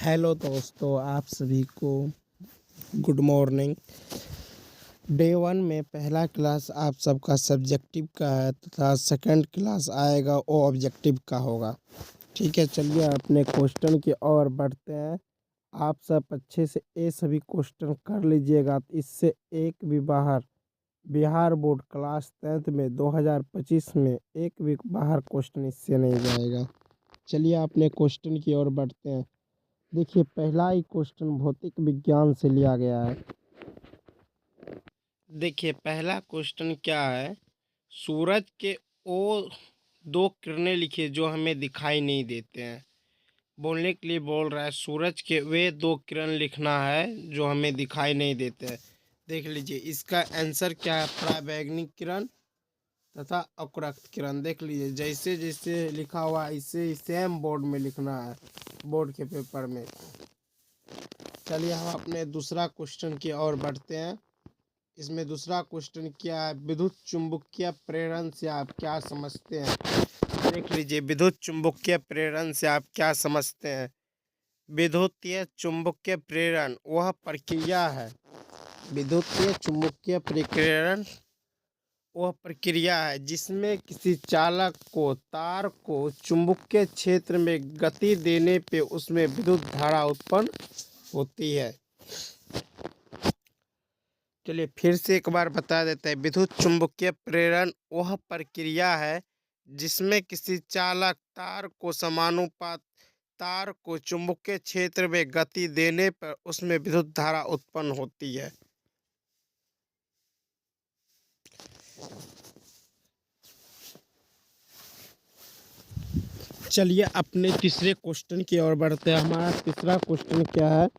Hello दोस्तों, आप सभी को गुड मॉर्निंग। डे 1 में पहला क्लास आप सबका सब्जेक्टिव का है तथा सेकंड क्लास आएगा वो ऑब्जेक्टिव का होगा। ठीक है, चलिए अपने क्वेश्चन की ओर बढ़ते हैं। आप सब अच्छे से ये सभी क्वेश्चन कर लीजिएगा, इससे एक भी बिहार बोर्ड क्लास 10th में 2025 में एक भी बाहर क्वेश्चन इससे नहीं जाएगा। चलिए अपने क्वेश्चन की ओर बढ़ते हैं। देखिए, पहला ही क्वेश्चन भौतिक विज्ञान से लिया गया है। देखिए, पहला क्वेश्चन क्या है, सूरज के वो दो किरणें लिखिए जो हमें दिखाई नहीं देते हैं। बोलने के लिए बोल रहा है सूरज के वे दो किरण लिखना है जो हमें दिखाई नहीं देते हैं। देख लीजिए, इसका आंसर क्या है, पराबैंगनी किरण तथा अवक्रक्त किरण। देख लीजिए, जैसे जैसे लिखा हुआ है इसे ही सेम बोर्ड में लिखना है, बोर्ड के पेपर में। चलिए हम अपने दूसरा क्वेश्चन की ओर बढ़ते हैं। इसमें दूसरा क्वेश्चन क्या है, विद्युत चुंबकीय प्रेरण से आप क्या समझते हैं। देख लीजिए, विद्युत चुंबकीय प्रेरण से आप क्या समझते हैं। विद्युतीय चुंबकीय प्रेरण वह प्रक्रिया है, विद्युतीय चुंबकीय प्रेरण वह प्रक्रिया है जिसमें किसी चालक को तार को चुंबकीय क्षेत्र में गति देने पे उसमें विद्युत धारा उत्पन्न होती है। चलिए फिर से एक बार बता देते हैं, विद्युत चुंबकीय प्रेरण वह प्रक्रिया है जिसमें किसी चालक तार को समानुपात तार को चुंबकीय क्षेत्र में गति देने पर उसमें विद्युत धारा उत्पन्न होती है। चलिए अपने तीसरे क्वेश्चन की ओर बढ़ते हैं। हमारा तीसरा क्वेश्चन क्या है,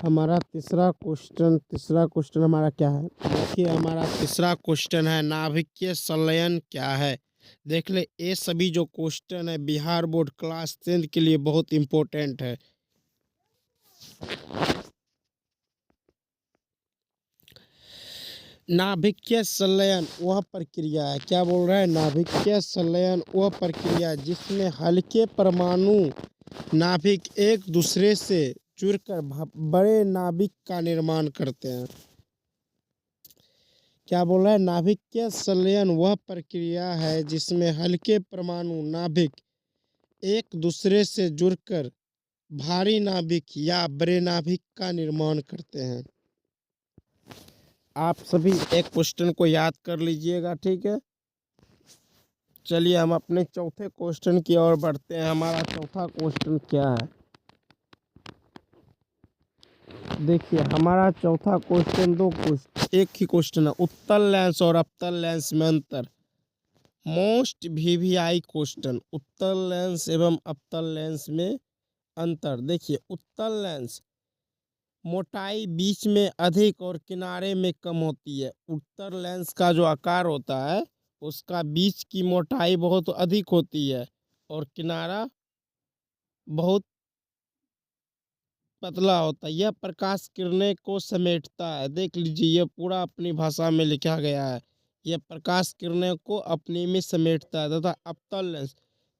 हमारा तीसरा क्वेश्चन हमारा क्या है। देखिए, हमारा तीसरा क्वेश्चन है नाभिकीय संलयन क्या है। देख ले, ये सभी जो क्वेश्चन है बिहार बोर्ड क्लास 10th के लिए बहुत इम्पोर्टेंट है। नाभिकीय संलयन वह प्रक्रिया है, क्या बोल रहा है, नाभिकीय संलयन वह प्रक्रिया जिसमें हल्के परमाणु नाभिक एक दूसरे से जुड़कर बड़े नाभिक का निर्माण करते हैं। क्या बोल रहा है, नाभिकीय संलयन वह प्रक्रिया है जिसमें हल्के परमाणु नाभिक एक दूसरे से जुड़कर भारी नाभिक या बड़े नाभिक का निर्माण करते हैं। आप सभी एक क्वेश्चन को याद कर लीजिएगा, ठीक है। चलिए हम अपने चौथे क्वेश्चन की ओर बढ़ते हैं। हमारा चौथा क्वेश्चन क्या है, देखिए हमारा चौथा क्वेश्चन एक ही क्वेश्चन है, उत्तल लेंस और अवतल लेंस में अंतर। मोस्ट वीवीआई क्वेश्चन, उत्तल लेंस एवं अवतल लेंस में अंतर। देखिए, उत्तल लेंस मोटाई बीच में अधिक और किनारे में कम होती है। उत्तल लेंस का जो आकार होता है उसका बीच की मोटाई बहुत अधिक होती है और किनारा बहुत पतला होता है। यह प्रकाश किरणें को समेटता है। देख लीजिए, यह पूरा अपनी भाषा में लिखा गया है, यह प्रकाश किरणें को अपने में समेटता है। तथा अवतल लेंस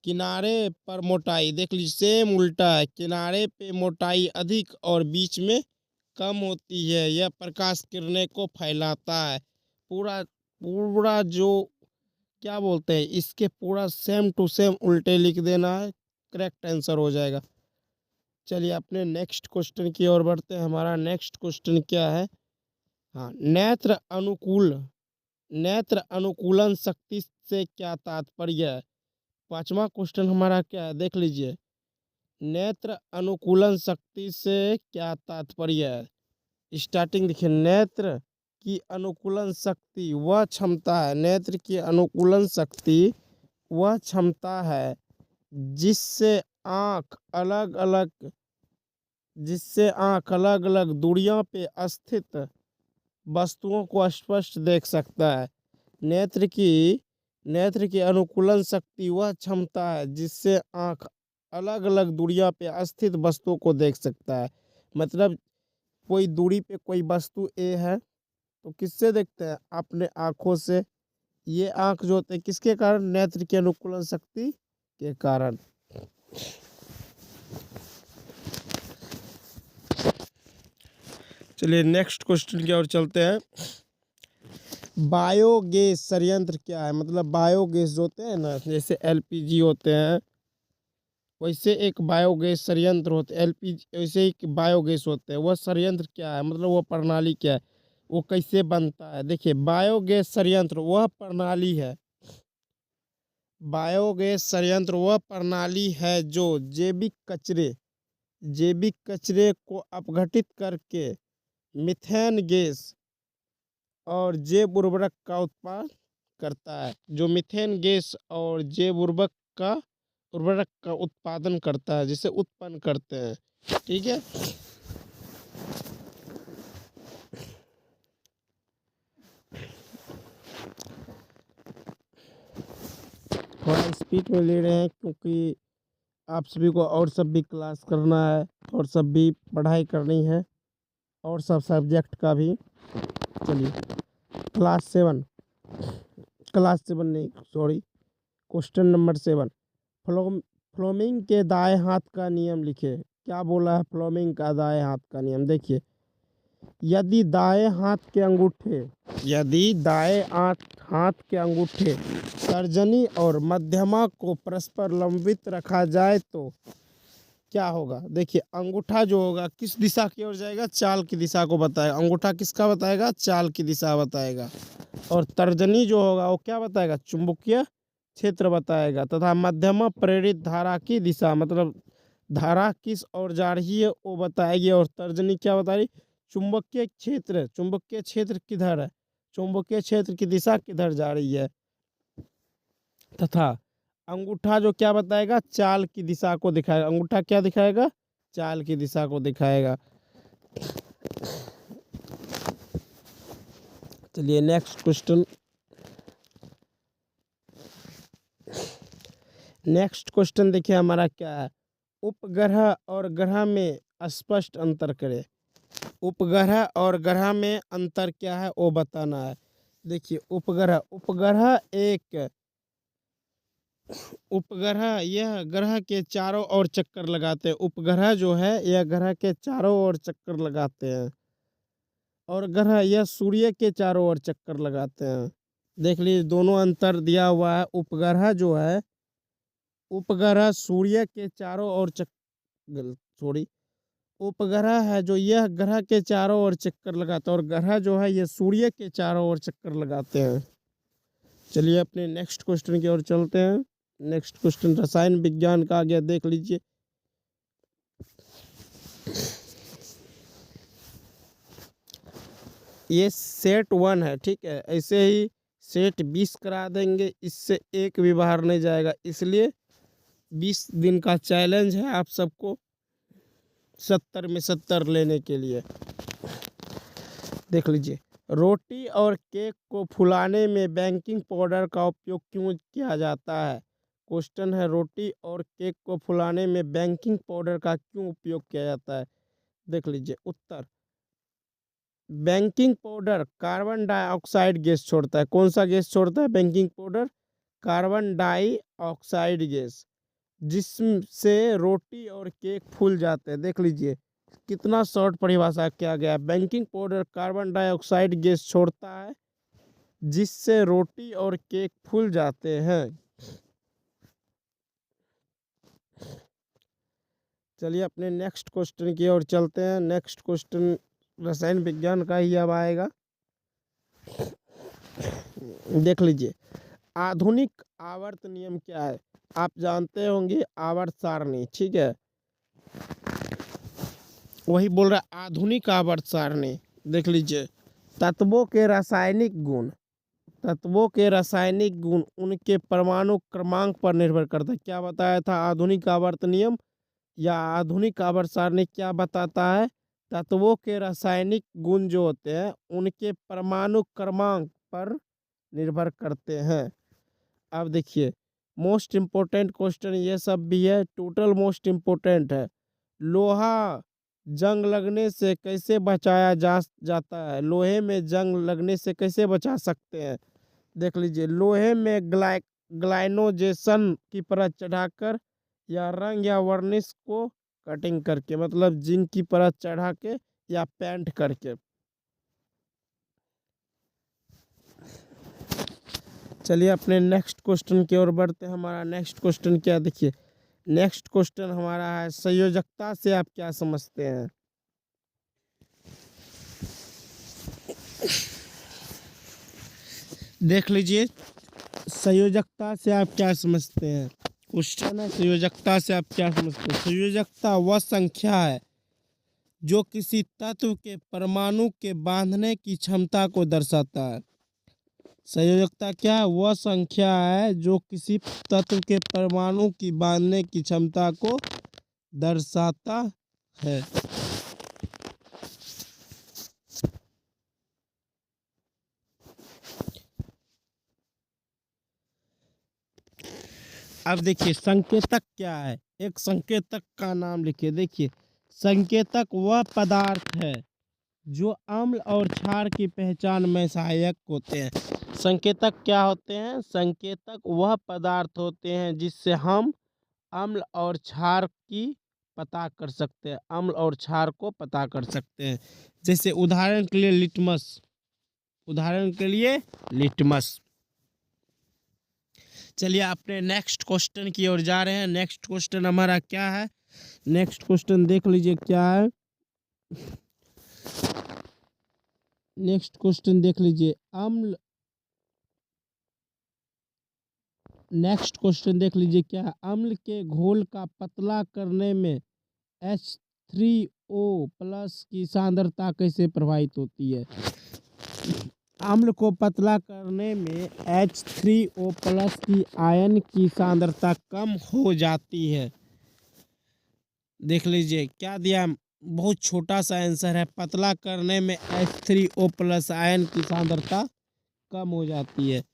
किनारे पर मोटाई, देख लीजिए सेम उल्टा है, किनारे पे मोटाई अधिक और बीच में कम होती है। यह प्रकाश किरणें को फैलाता है। पूरा पूरा जो क्या बोलते हैं, इसके पूरा सेम टू सेम उल्टे लिख देना है, करेक्ट आंसर हो जाएगा। चलिए अपने नेक्स्ट क्वेश्चन की ओर बढ़ते हैं। हमारा नेक्स्ट क्वेश्चन क्या है, हाँ, नेत्र अनुकूलन शक्ति से क्या तात्पर्य है। पांचवा क्वेश्चन हमारा क्या है, देख लीजिए, नेत्र अनुकूलन शक्ति से क्या तात्पर्य है। स्टार्टिंग देखिए, नेत्र की अनुकूलन शक्ति वह क्षमता है, नेत्र की अनुकूलन शक्ति वह क्षमता है जिससे आँख अलग अलग दूरियों पे स्थित वस्तुओं को स्पष्ट देख सकता है। नेत्र की अनुकूलन शक्ति वह क्षमता है जिससे आँख अलग अलग दूरियों पे स्थित वस्तुओं को देख सकता है। मतलब कोई दूरी पे कोई वस्तु ए है तो किससे देखते हैं, अपने आँखों से। ये आँख जो होते हैं किसके कारण, नेत्र की अनुकूलन शक्ति के कारण। चलिए नेक्स्ट क्वेश्चन की ओर चलते हैं। बायोगैस संयंत्र क्या है? मतलब बायोगैस जो होते हैं ना, जैसे एलपीजी होते हैं, वैसे एक बायोगैस संयंत्र होते हैं। एलपीजी वैसे ही बायोगैस होते हैं। वह संयंत्र क्या है? मतलब वो प्रणाली क्या है? वो कैसे बनता है? देखिए, बायोगैस संयंत्र वह प्रणाली है, बायोगैस संयंत्र वह प्रणाली है जो जैविक कचरे को अपघटित करके मीथेन गैस और जैव उर्वरक का उत्पादन करता है। जो मीथेन गैस और जैव उर्वरक का उत्पादन करता है, जिसे उत्पन्न करते हैं। ठीक है, थोड़ा स्पीड में ले रहे हैं क्योंकि आप सभी को और सब भी क्लास करना है और सब भी पढ़ाई करनी है और सब सब्जेक्ट का भी। चलिए, क्लास सेवन नहीं, सॉरी, क्वेश्चन नंबर 7। फ्लोमिंग के दाएं हाथ का नियम लिखे। क्या बोला है? फ्लोमिंग का दाएं हाथ का नियम। देखिए, यदि दाएं हाथ के अंगूठे तर्जनी और मध्यमा को परस्पर लंबित रखा जाए तो क्या होगा? देखिए, अंगूठा जो होगा किस दिशा की ओर जाएगा? चाल की दिशा को बताएगा। अंगूठा किसका बताएगा? चाल की दिशा बताएगा। और तर्जनी जो होगा वो क्या बताएगा? चुंबकीय क्षेत्र बताएगा। तथा मध्यमा प्रेरित धारा की दिशा, मतलब धारा किस ओर जा रही है वो बताएगी। और तर्जनी क्या बता रही? चुंबकीय क्षेत्र किधर है, चुंबकीय क्षेत्र की दिशा किधर जा रही है। तथा अंगूठा जो क्या बताएगा? चाल की दिशा को दिखाएगा। अंगूठा क्या दिखाएगा? चाल की दिशा को दिखाएगा। चलिए नेक्स्ट क्वेश्चन देखिए हमारा क्या है। उपग्रह और ग्रह में स्पष्ट अंतर करें। उपग्रह और ग्रह में अंतर क्या है वो बताना है। देखिए, उपग्रह यह ग्रह के चारों ओर चक्कर लगाते हैं। उपग्रह जो है यह ग्रह के चारों ओर चक्कर लगाते हैं और ग्रह यह सूर्य के चारों ओर चक्कर लगाते हैं। देख लीजिए, दोनों अंतर दिया हुआ है। उपग्रह सूर्य के चारों ओर सॉरी, उपग्रह है जो यह ग्रह के चारों ओर चक्कर लगाता है और ग्रह जो है यह सूर्य के चारों ओर चक्कर लगाते हैं। चलिए अपने नेक्स्ट क्वेश्चन की ओर चलते हैं। नेक्स्ट क्वेश्चन रसायन विज्ञान का आ गया, देख लीजिए। ये सेट 1 है, ठीक है। ऐसे ही सेट 20 करा देंगे, इससे एक भी बाहर नहीं जाएगा। इसलिए 20 दिन का चैलेंज है आप सबको 70 में 70 लेने के लिए। देख लीजिए, रोटी और केक को फुलाने में बेकिंग पाउडर का उपयोग क्यों किया जाता है? क्वेश्चन है, रोटी और केक को फुलाने में बेकिंग पाउडर का क्यों उपयोग किया जाता है? देख लीजिए उत्तर, baking powder carbon dioxide gas छोड़ता है। कौन सा गैस छोड़ता है baking powder? Carbon dioxide gas, जिससे रोटी और केक फूल जाते हैं। देख लीजिए कितना शॉर्ट परिभाषा किया गया है। Baking powder carbon dioxide gas छोड़ता है जिससे रोटी और केक फूल जाते हैं। चलिए अपने नेक्स्ट क्वेश्चन की ओर चलते हैं। नेक्स्ट क्वेश्चन रसायन विज्ञान का ही अब आएगा। देख लीजिए, आधुनिक आवर्त नियम क्या है? आप जानते होंगे आवर्त सारणी, ठीक है। वही बोल रहा है आधुनिक आवर्त सारणी। देख लीजिए, तत्वों के रासायनिक गुण उनके परमाणु क्रमांक पर निर्भर करता है। क्या बताया था आधुनिक आवर्त नियम या आधुनिक आवर्त सारणी क्या बताता है? तत्वों के रासायनिक गुण जो होते हैं उनके परमाणु क्रमांक पर निर्भर करते हैं। अब देखिए, मोस्ट इम्पोर्टेंट क्वेश्चन ये सब भी है, टोटल मोस्ट इम्पोर्टेंट है। लोहा जंग लगने से कैसे बचाया जाता है? लोहे में जंग लगने से कैसे बचा सकते हैं? देख लीजिए, लोहे में ग्लाइनोजेशन की परत चढ़ाकर या रंग या वर्निश को कटिंग करके, मतलब जिंक की परत चढ़ा के या पेंट करके। चलिए अपने नेक्स्ट क्वेश्चन की ओर बढ़ते हैं। हमारा नेक्स्ट क्वेश्चन क्या, देखिए नेक्स्ट क्वेश्चन हमारा है संयोजकता से आप क्या समझते हैं। देख लीजिए संयोजकता से आप क्या समझते हैं। क्वेश्चन है संयोजकता से आप क्या समझते हैं। संयोजकता वह संख्या है जो किसी तत्व के परमाणु के बांधने की क्षमता को दर्शाता है। संयोजकता क्या है, वह संख्या है जो किसी तत्व के परमाणु की बांधने की क्षमता को दर्शाता है। अब देखिए संकेतक क्या है, एक संकेतक का नाम लिखिए। देखिए संकेतक वह पदार्थ है जो अम्ल और क्षार की पहचान में सहायक होते हैं। संकेतक क्या होते हैं, संकेतक वह पदार्थ होते हैं जिससे हम अम्ल और क्षार की पता कर सकते हैं, अम्ल और क्षार को पता कर सकते हैं। जैसे उदाहरण के लिए लिटमस, उदाहरण के लिए लिटमस। चलिए अपने नेक्स्ट क्वेश्चन की ओर जा रहे हैं। नेक्स्ट क्वेश्चन हमारा क्या है, नेक्स्ट क्वेश्चन देख लीजिए क्या है। नेक्स्ट क्वेश्चन देख लीजिए अम्ल, नेक्स्ट क्वेश्चन देख लीजिए क्या है, अम्ल के घोल का पतला करने में H3O+ की सांद्रता कैसे प्रभावित होती है। अम्ल को पतला करने में H3O+ की आयन की सांद्रता कम हो जाती है। देख लीजिए क्या दिया, बहुत छोटा सा आंसर है, पतला करने में H3O+ आयन की सांद्रता कम हो जाती है।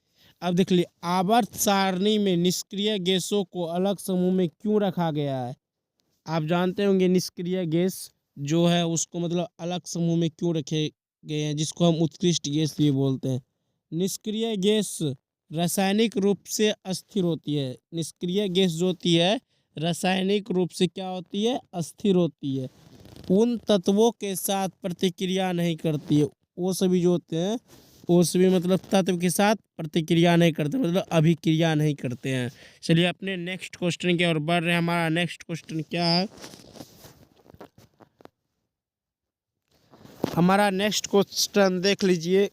अब देख लीजिए आवर्त सारणी में निष्क्रिय गैसों को अलग समूह में क्यों रखा गया है। आप जानते होंगे निष्क्रिय गैस जो है उसको मतलब अलग समूह में क्यों रखे गए हैं, जिसको हम उत्कृष्ट गैस भी बोलते हैं। निष्क्रिय गैस रासायनिक रूप से अस्थिर होती है। निष्क्रिय गैस जो होती है रासायनिक रूप से क्या होती है, अस्थिर होती है। उन तत्वों के साथ प्रतिक्रिया नहीं करती है। वो सभी जो होते हैं वो सभी मतलब तत्व के साथ प्रतिक्रिया नहीं करते, मतलब अभिक्रिया नहीं करते हैं। चलिए अपने नेक्स्ट क्वेश्चन की ओर बढ़ रहे हैं। हमारा नेक्स्ट क्वेश्चन क्या है, हमारा नेक्स्ट क्वेश्चन देख लीजिए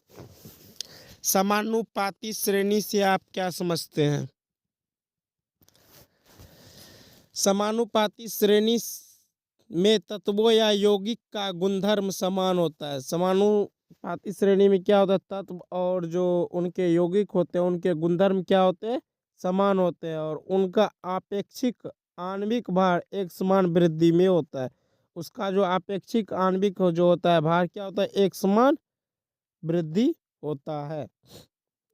समानुपाती श्रेणी से आप क्या समझते हैं। समानुपाती श्रेणी में तत्वों या यौगिक का गुणधर्म समान होता है। समानुपाती श्रेणी में क्या होता है, तत्व और जो उनके यौगिक होते हैं उनके गुणधर्म क्या होते हैं, समान होते हैं और उनका आपेक्षिक आणविक भार एक समान वृद्धि में होता है। उसका जो आपेक्षिक आणविक जो होता है भार क्या होता है, एक समान वृद्धि होता है।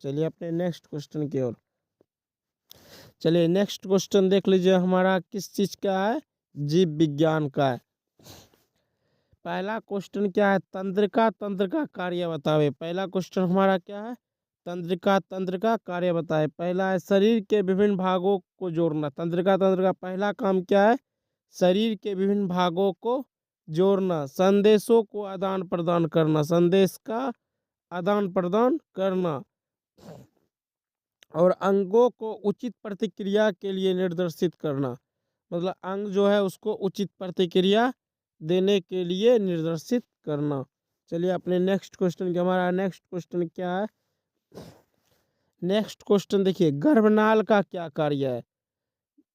चलिए अपने नेक्स्ट क्वेश्चन की ओर चलिए। नेक्स्ट क्वेश्चन देख लीजिए हमारा किस चीज का है, जीव विज्ञान का है। पहला क्वेश्चन क्या है, तंत्रिका तंत्र का कार्य बतावे। पहला क्वेश्चन हमारा क्या है, तंत्रिका तंत्र का कार्य बताए। पहला है शरीर के विभिन्न भागों को जोड़ना। तंत्रिका तंत्र का पहला काम क्या है, शरीर के विभिन्न भागों को जोड़ना, संदेशों को आदान प्रदान करना, संदेश का आदान प्रदान करना और अंगों को उचित प्रतिक्रिया के लिए निर्देशित करना। मतलब अंग जो है उसको उचित प्रतिक्रिया देने के लिए निर्देशित करना। चलिए अपने नेक्स्ट क्वेश्चन की, हमारा नेक्स्ट क्वेश्चन क्या है, नेक्स्ट क्वेश्चन देखिए गर्भनाल का क्या कार्य है।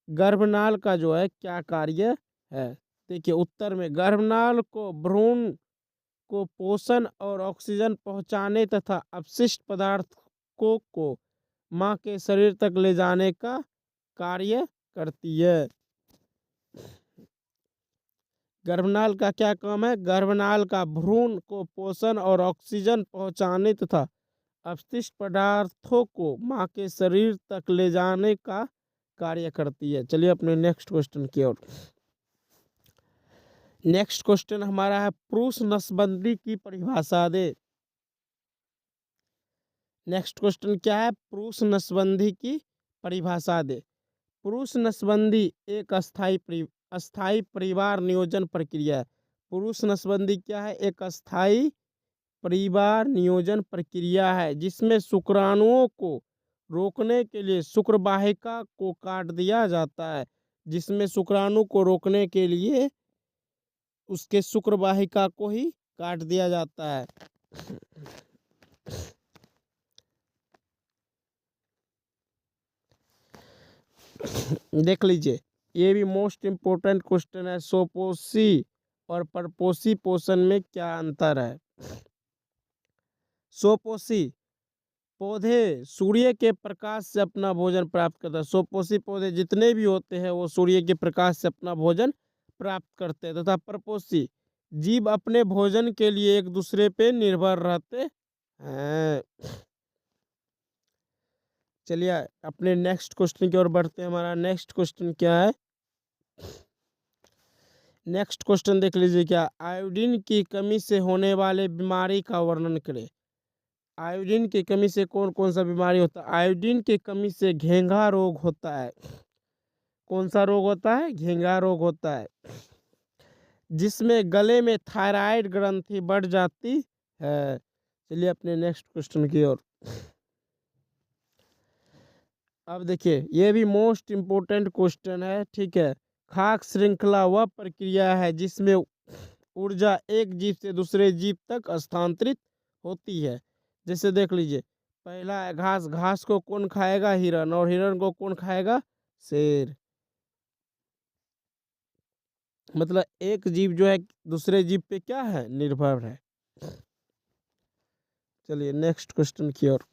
गर्भनाल का जो है क्या कार्य है, देखिए उत्तर में गर्भनाल को भ्रूण को पोषण और ऑक्सीजन पहुंचाने तथा अपशिष्ट पदार्थों को मां के शरीर तक ले जाने का कार्य करती है। गर्भनाल का क्या काम है, गर्भनाल का भ्रूण को पोषण और ऑक्सीजन पहुंचाने तथा अपशिष्ट पदार्थों को मां के शरीर तक ले जाने का कार्य करती है। चलिए अपने नेक्स्ट क्वेश्चन की ओर। नेक्स्ट क्वेश्चन हमारा है पुरुष नसबंदी की परिभाषा दे। नेक्स्ट क्वेश्चन क्या है, पुरुष नसबंदी की परिभाषा दे। पुरुष नसबंदी एक अस्थायी परिवार नियोजन प्रक्रिया है। पुरुष नसबंदी क्या है? एक अस्थायी परिवार नियोजन प्रक्रिया है जिसमें शुक्राणुओं को रोकने के लिए शुक्र वाहिका को काट दिया जाता है। जिसमें शुक्राणु को रोकने के लिए उसके शुक्र वाहिका को ही काट दिया जाता है। देख लीजिए, ये भी मोस्ट इम्पोर्टेंट क्वेश्चन है। स्वपोषी और परपोषी पोषण में क्या अंतर है? स्वपोषी पौधे सूर्य के प्रकाश से अपना भोजन प्राप्त करता है। स्वपोषी पौधे जितने भी होते हैं वो सूर्य के प्रकाश से अपना भोजन प्राप्त करते हैं। तथा परपोषी जीव अपने भोजन के लिए एक दूसरे पे निर्भर रहते हैं। चलिए अपने नेक्स्ट क्वेश्चन की ओर बढ़ते हैं। हमारा नेक्स्ट क्वेश्चन क्या है? नेक्स्ट क्वेश्चन देख लीजिए, क्या आयोडीन की कमी से होने वाले बीमारी का वर्णन करें। आयोडीन की कमी से कौन कौन सा बीमारी होता है? आयोडीन की कमी से घेंघा रोग होता है। कौन सा रोग होता है? घेंघा रोग होता है, जिसमें गले में थायराइड ग्रंथि बढ़ जाती है। चलिए अपने नेक्स्ट क्वेश्चन की ओर। अब देखिए, ये भी मोस्ट इम्पोर्टेंट क्वेश्चन है, ठीक है। खाद्य श्रृंखला वह प्रक्रिया है जिसमें ऊर्जा एक जीव से दूसरे जीव तक स्थानांतरित होती है। जैसे देख लीजिए, पहला है घास। घास को कौन खाएगा? हिरण। और हिरण को कौन खाएगा? शेर। मतलब एक जीव जो है दूसरे जीव पे क्या है? निर्भर है। चलिए नेक्स्ट क्वेश्चन की ओर।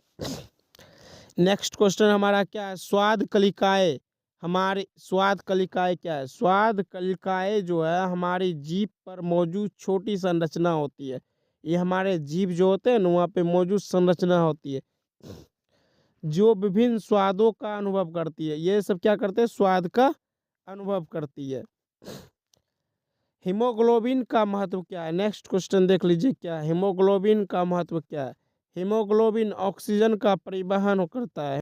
नेक्स्ट क्वेश्चन हमारा क्या है? स्वाद कलिकाएं। हमारी स्वाद कलिकाएं क्या है? स्वाद कलिकाएं जो है हमारी जीभ पर मौजूद छोटी संरचना होती है। ये हमारे जीभ जो होते हैं ना, वहाँ पे मौजूद संरचना होती है जो विभिन्न स्वादों का अनुभव करती है। ये सब क्या करते हैं? स्वाद का अनुभव करती है। हीमोग्लोबिन का महत्व क्या है? नेक्स्ट क्वेश्चन देख लीजिए, क्या हीमोग्लोबिन का महत्व क्या है? हीमोग्लोबिन ऑक्सीजन का परिवहन करता है।